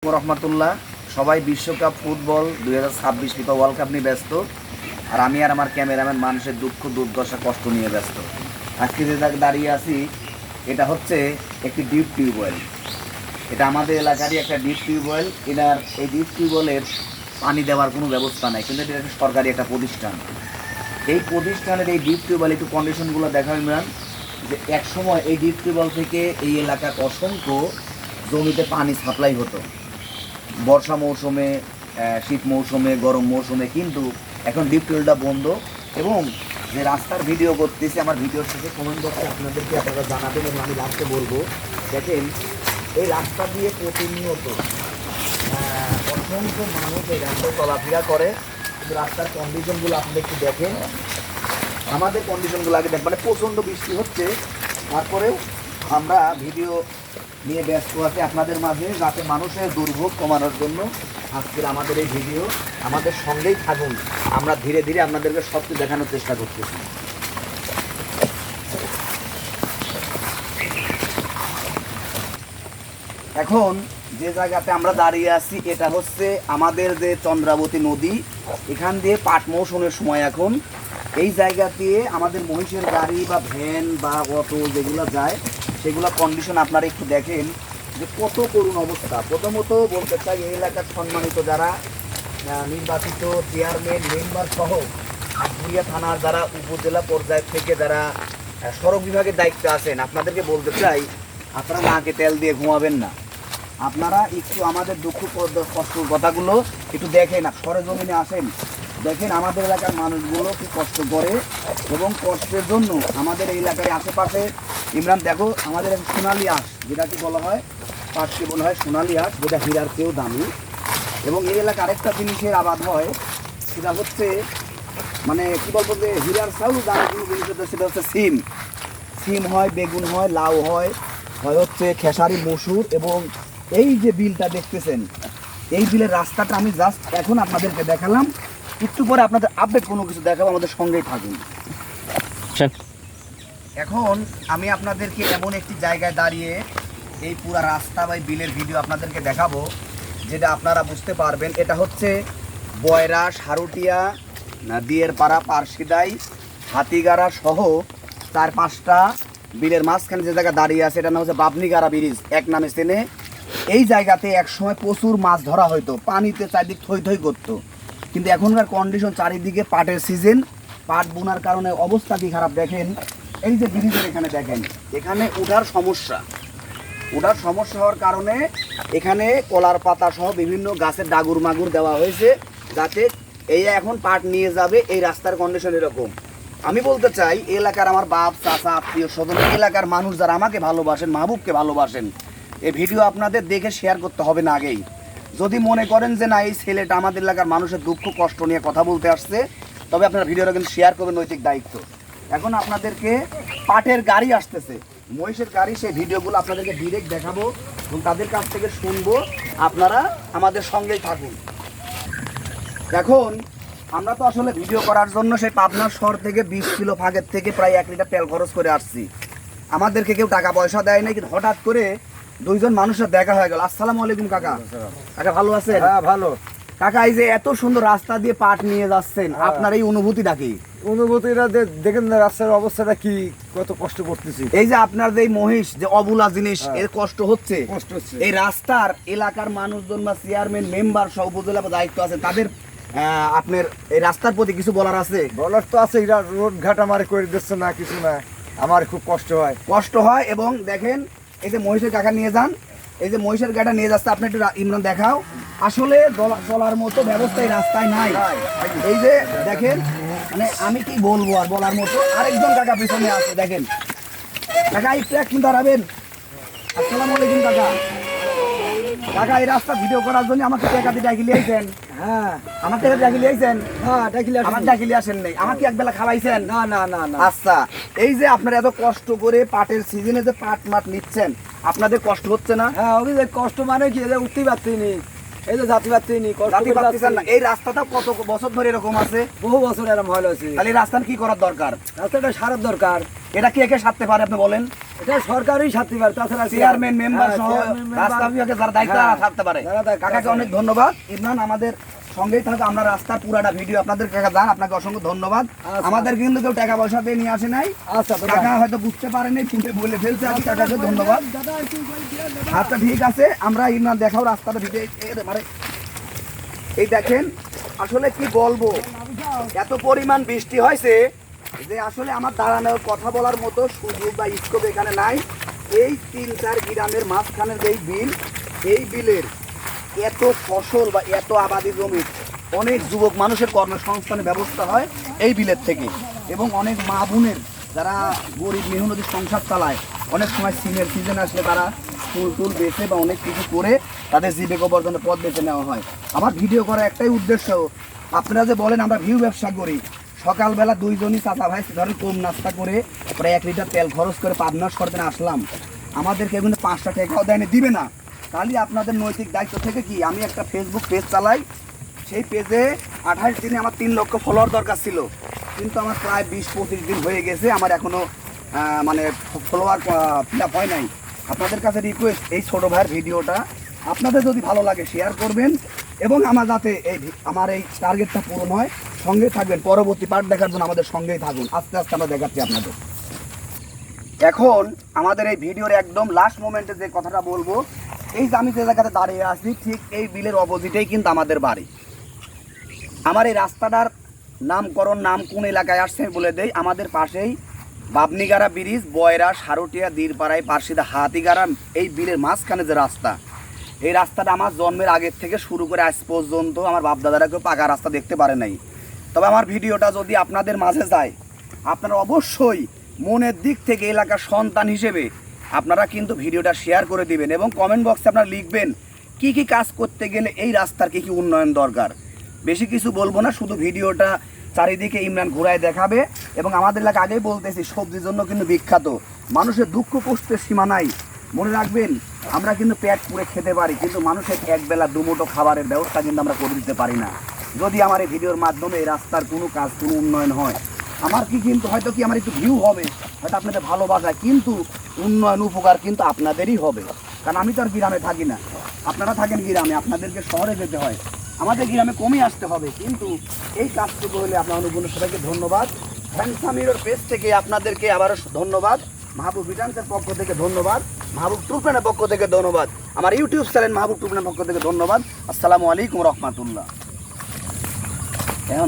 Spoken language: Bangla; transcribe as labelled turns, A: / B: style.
A: আলাইকুম রহমতুল্লাহ। সবাই বিশ্বকাপ ফুটবল 2026 ফিফা ওয়ার্ল্ড কাপ নিয়ে ব্যস্ত, আর আমি আর আমার ক্যামেরাম্যান মানুষের দুঃখ দুর্দশা কষ্ট নিয়ে ব্যস্ত। আজকে যে জায়গায় দাঁড়িয়ে আছি এটা হচ্ছে একটি ডিপ টিউবওয়েল। এটা আমাদের এলাকারই একটা ডিপ টিউবওয়েল। এই ডিপ টিউবওয়েলের পানি দেওয়ার কোনো ব্যবস্থা নাই, কিন্তু এটা একটা সরকারি একটা প্রতিষ্ঠান। এই প্রতিষ্ঠানের এই ডিপ টিউবওয়েল একটু কন্ডিশনগুলো দেখা ইমরান, যে এক সময় এই ডিপ টিউবওয়েল থেকে এই এলাকার অসংখ্য জমিতে পানি সাপ্লাই হতো বর্ষা মৌসুমে, শীত মৌসুমে, গরম মৌসুমে, কিন্তু এখন ডিপ টিউবওয়েলটা বন্ধ। এবং যে রাস্তার ভিডিও করতেছি, আমার ভিডিওর সাথে কমেন্ট বক্সে আপনাদেরকে আপনারা জানাবেন এবং আমি লাস্টে বলবো। দেখেন এই রাস্তা দিয়ে প্রতিনিয়ত অসংখ্য মানুষ এই রাস্তায় চলাফেরা করে, কিন্তু রাস্তার কন্ডিশনগুলো আপনারা একটু দেখেন। আমাদের কন্ডিশনগুলো আগে দেখ, মানে প্রচণ্ড বৃষ্টি হচ্ছে, তারপরেও আমরা ভিডিও নিয়ে ব্যস্ত আছি আপনাদের মাঝে, যাতে মানুষের দুর্ভোগ কমানোর জন্য আজকের আমাদের এই ভিডিও। আমাদের সঙ্গেই থাকুন, আমরা ধীরে ধীরে আপনাদেরকে সব কিছু দেখানোর চেষ্টা করতেছি। এখন যে জায়গাতে আমরা দাঁড়িয়ে আছি এটা হচ্ছে আমাদের যে চন্দ্রাবতী নদী, এখান দিয়ে পাট মৌসুমের সময় এখন এই জায়গা দিয়ে আমাদের মহিষের গাড়ি বা ভ্যান বা অটো যেগুলো যায় সেগুলো কন্ডিশন আপনারা একটু দেখেন যে কত করুণ অবস্থা। প্রথমত বলতে চাই, এই এলাকার সম্মানিত যারা নির্বাচিত চেয়ারম্যান মেম্বার সহ আটঘরিয়া থানার যারা উপজেলা পর্যায় থেকে যারা সড়ক বিভাগের দায়িত্বে আছেন, আপনাদেরকে বলতে চাই আপনারা নাকে তেল দিয়ে ঘুমাবেন না। আপনারা একটু আমাদের দুঃখ কষ্ট কথাগুলো একটু দেখেন, সরেজমিনে আসেন, দেখেন আমাদের এলাকার মানুষগুলো কি কষ্ট করে এবং কষ্টের জন্য আমাদের এই এলাকার আশেপাশে ইমরান দেখো আমাদের সোনালি আঁশ, যেটা কি বলা হয় পাটকে বলা হয় সোনালি আঁশ, যেটা হীরার চেয়েও দামি। এবং এই এলাকার আরেকটা জিনিসের আবাদ হয়, সেটা হচ্ছে মানে কি বলবো যে হীরার চাউল দামি কোনো জিনিস হচ্ছে, সেটা হচ্ছে সিম। সিম হয়, বেগুন হয়, লাউ হয়, হচ্ছে খেসারি মসুর। এবং এই যে বিলটা দেখতেছেন, এই বিলের রাস্তাটা আমি জাস্ট এখন আপনাদেরকে দেখালাম, একটু পরে আপনাদের আপডেট কোনো কিছু দেখাবো, আমাদের সঙ্গেই থাকুন। এখন আমি আপনাদেরকে এমন একটি জায়গায় দাঁড়িয়ে এই পুরা রাস্তা বা বিলের ভিডিও আপনাদেরকে দেখাবো, যেটা আপনারা বুঝতে পারবেন। এটা হচ্ছে বয়রা, সারুটিয়া, দিয়ের পাড়া, পারশিদাই, হাতিগাড়া সহ 4-5টা বিলের মাঝখানে যে জায়গা দাঁড়িয়ে আছে এটা নাম হচ্ছে বাবনিগাড়া ব্রিজ, এক নামে চেনে। এই জায়গাতে একসময় প্রচুর মাছ ধরা হতো, পানিতে চারিদিক থই থই করতো, কিন্তু এখনকার কন্ডিশন চারিদিকে পাটের সিজন, পাট বোনার কারণে অবস্থা কি খারাপ। দেখেন এই যে ব্রিজের এখানে দেখেন, এখানে ওঠার সমস্যা হওয়ার কারণে এখানে কলার পাতা সহ বিভিন্ন গাছের ডাগুর মাগুর দেওয়া হয়েছে, যাতে এই এখন পাট নিয়ে যাবে। এই রাস্তার কন্ডিশন এরকম। আমি বলতে চাই এলাকার আমার বাপ, চাচা, আত্মীয় স্বজন, এলাকার মানুষ যারা আমাকে ভালোবাসেন, মাহবুবকে ভালোবাসেন, এই ভিডিও আপনাদের দেখে শেয়ার করতে হবে না আগেই। যদি মনে করেন যে না এই ছেলেটা আমাদের এলাকার মানুষের দুঃখ কষ্ট নিয়ে কথা বলতে আসছে, তবে আপনারা ভিডিওটা কিন্তু শেয়ার করবেন, নৈতিক দায়িত্ব। এখন আপনাদেরকে পাটের গাড়ি আসতেছে, মহিষের গাড়ি, সেই ভিডিওগুলো আপনাদেরকে ডিরেক্ট দেখাবো এবং তাদের কাছ থেকে শুনবো। আপনারা আমাদের সঙ্গেই থাকুন। এখন আমরা তো আসলে ভিডিও করার জন্য সেই পাবনা শহর থেকে 20 কিলো ভাগের থেকে প্রায় 1 লিটার তেল খরচ করে আসছি। আমাদেরকে কেউ টাকা পয়সা দেয় নাই, কিন্তু হঠাৎ করে দুইজন মানুষের দেখা হয়ে গেল। আসসালামু আলাইকুম কাকা। কাকা ভালো আছেন?
B: হ্যাঁ ভালো।
A: কাকা এই যে এত সুন্দর রাস্তা দিয়ে পাট নিয়ে যাচ্ছেন, আপনার এই অনুভূতিটা কি?
B: অনুভূতিটা দেখেন না, রাস্তার অবস্থাটা কি, কত কষ্ট করতেছি।
A: এই যে আপনার যে মহিষ যে অবুলা জিনিস, এর কষ্ট হচ্ছে। এই রাস্তার এলাকার মানুষজন বা চেয়ারম্যান মেম্বার সহ উপজেলা দায়িত্ব আছে, তাদের আপনার এই রাস্তার প্রতি কিছু বলার আছে?
B: বলার তো আছে, এরা রোড ঘাট আমার করে দিচ্ছে না, কিছু না, আমার খুব কষ্ট হয়। এবং দেখেন এই যে মহিষের গাড়া নিয়ে যান, এই যে মহিষের গাড়া নিয়ে যাচ্ছে, আপনি একটু ইমরান দেখাও। আসলে চলার মতো ব্যবস্থা এই রাস্তায় নাই। এই যে দেখেন, মানে আমি কি বলবো আর বলার মতো। আরেকজন কাকা পিছনে আছে, দেখেন কাকা একটু একটু দাঁড়াবেন। আসসালামু আলাইকুম কাকা। কাকা এই রাস্তা ভিডিও করার জন্য আমাকে টাকা দিয়ে ডাকিলে আইছেন? হ্যাঁ
A: আমাকে ডাকিলে আইছেন?
B: হ্যাঁ ডাকিলে,
A: আমার ডাকিলে আসেন নাই, আমাকে একবেলা খাওয়াইছেন?
B: না না না না।
A: আচ্ছা, এই যে আপনারা এত কষ্ট করে পাটের সিজনে যে পাট মাট নিচ্ছেন, আপনাদের কষ্ট হচ্ছে না?
B: হ্যাঁ অভিযোগ কষ্ট মানে কি, উঠতেই পারছি নি, এই যে জাতি পারতেই নি,
A: জাতি পাচ্ছেন না। এই রাস্তাটা কত বছর ধরে এরকম আছে?
B: বহু বছর এরকম হয়ে আছে।
A: তাহলে এই রাস্তার কি করার দরকার?
B: রাস্তাটা সারার দরকার।
A: এটা কে কে সারতে পারে আপনি বলেন?
C: এটা সরকারই সাথে পারে, তাছাড়া
A: চেয়ারম্যান মেম্বার
C: হ্যাঁ,
A: সহ
C: চেয়ারম্যান, মেম্বার,
A: রাস্তা বিভাগে যারা দায়িত্ব
C: হ্যাঁ,
A: থাকতে পারে
C: যারা দায়িত্ব
A: কাকাকে
C: আছে।
A: অনেক ধন্যবাদ। ইমরান আমাদের সঙ্গেই থাকে, আমরা রাস্তার পুরাটা ভিডিও আপনাদের কাকা জান, আপনাকে অসংখ্য ধন্যবাদ।
C: আচ্ছা।
A: আমাদের কিন্তু কেউ টাকা পয়সা দিয়ে নিয়ে আসে নাই,
C: আচ্ছা তো
A: কাকা হয়তো বুঝতে পারেনি, শুনে বলে ফেলছে, আমি কাকাকে ধন্যবাদ। আচ্ছা ঠিক আছে, আমরা ইমরান দেখাও রাস্তাটা ভিডিও মানে এই দেখেন, আসলে কি বলবো, এত পরিমাণ বৃষ্টি হয়েছে যে আসলে আমার দাঁড়ানোর কথা বলার মতো সুযোগ বা স্কোপ এখানে নাই। এই 3-4 গ্রামের মাঝখানের যে বিল, এই বিলের এত ফসল বা এত আবাদি জমি, অনেক যুবক মানুষের কর্মসংস্থানের ব্যবস্থা হয় এই বিলের থেকে, এবং অনেক মা বোনের যারা গরিব মেহনতি সংসার চালায়, অনেক সময় সিমের সিজন আসলে তারা ফুল টুল বেচে বা অনেক কিছু করে তাদের জীবিকাবর্ধনের পথ বেছে নেওয়া হয়। আমার ভিডিও করার একটাই উদ্দেশ্য, আপনারা যে বলেন আমরা ভিউ ব্যবসা করি, সকালবেলা দুইজনই চাচা ভাই ধরেন কম নাস্তা করে প্রায় 1 লিটার তেল খরচ করে পাবনাস করতে আসলাম, আমাদেরকে কিন্তু 5টা টাকাও দেয়নি, দিবে না। তাহলে আপনাদের নৈতিক দায়িত্ব থেকে কি, আমি একটা ফেসবুক পেজ চালাই, সেই পেজে 28 দিনে আমার 3 লক্ষ ফলোয়ার দরকার ছিল, কিন্তু আমার প্রায় 20-25 দিন হয়ে গেছে, আমার এখনও মানে ফলোয়ার ফিল আপ হয় নাই। আপনাদের কাছে রিকোয়েস্ট, এই ছোটো ভাইয়ের ভিডিওটা আপনাদের যদি ভালো লাগে শেয়ার করবেন, এবং আমার যাতে আমার এই টার্গেটটা পূরণ হয়, সঙ্গে থাকবেন। পরবর্তী পার্ট দেখার জন্য আমাদের সঙ্গেই থাকুন, আস্তে আস্তে আমরা দেখাচ্ছি আপনাদের। এখন আমাদের এই ভিডিওর একদম লাস্ট মোমেন্টে যে কথাটা বলবো, এই যে আমি যে জায়গাতে দাঁড়িয়ে আছি, ঠিক এই বিলের অপোজিটেই কিন্তু আমাদের বাড়ি। আমার এই রাস্তাটার নামকরণ নাম কোন এলাকায় আসছে বলে দেই, আমাদের পাশেই বাবনিগারা ব্রিজ, বয়রা, সারুটিয়া, দীরপাড়ায়, পার্শিদা, হাতিগারা, এই বিলের মাঝখানে যে রাস্তা, এই রাস্তাটা আমার জন্মের আগের থেকে শুরু করে আজ পর্যন্ত আমার বাপদাদারা কেউ পাকা রাস্তা দেখতে পারে নাই। তবে আমার ভিডিওটা যদি আপনাদের মাঝে যায়, আপনারা অবশ্যই মনের দিক থেকে এলাকার সন্তান হিসেবে আপনারা কিন্তু ভিডিওটা শেয়ার করে দিবেন, এবং কমেন্ট বক্সে আপনারা লিখবেন কি কি কাজ করতে গেলে এই রাস্তার কি কি উন্নয়ন দরকার। বেশি কিছু বলবো না, শুধু ভিডিওটা চারিদিকে ইমরান ঘুরায় দেখাবে। এবং আমাদের এলাকা আগেই বলতেছি, সবজির জন্য কিন্তু বিখ্যাত, মানুষের দুঃখ কষ্টের সীমা নাই। মনে রাখবেন, আমরা কিন্তু পেট পুড়ে খেতে পারি, কিন্তু মানুষের একবেলা দুমুঠো খাবারের ব্যবস্থা কিন্তু আমরা করে দিতে পারি না। যদি আমার এই ভিডিওর মাধ্যমে এই রাস্তার কোনো কাজ, কোনো উন্নয়ন হয়, আমার কি কিন্তু হয়তো কি আমার একটু ভিউ হবে, হয়তো আপনাদের ভালোবাসা, কিন্তু উন্নয়ন উপকার কিন্তু আপনাদেরই হবে। কারণ আমি তো আর গ্রামে থাকি না, আপনারা থাকেন গ্রামে, আপনাদেরকে শহরে যেতে হয়, আমাদের গ্রামে কমে আসতে হবে। কিন্তু এই কাজটুকু হলে আপনার অনুগুণ সবাইকে ধন্যবাদ। হ্যান্ডসামিরোর পেজ থেকে আপনাদেরকে আবারও ধন্যবাদ, মাহবুব রিটার্নসের পক্ষ থেকে ধন্যবাদ, মাহবুব ট্রুপেনের পক্ষ থেকে ধন্যবাদ, আমার ইউটিউব চ্যানেল মাহবুব ট্রুপেনের পক্ষ থেকে ধন্যবাদ। আসসালামু আলাইকুম রহমতুল্লাহ। এখন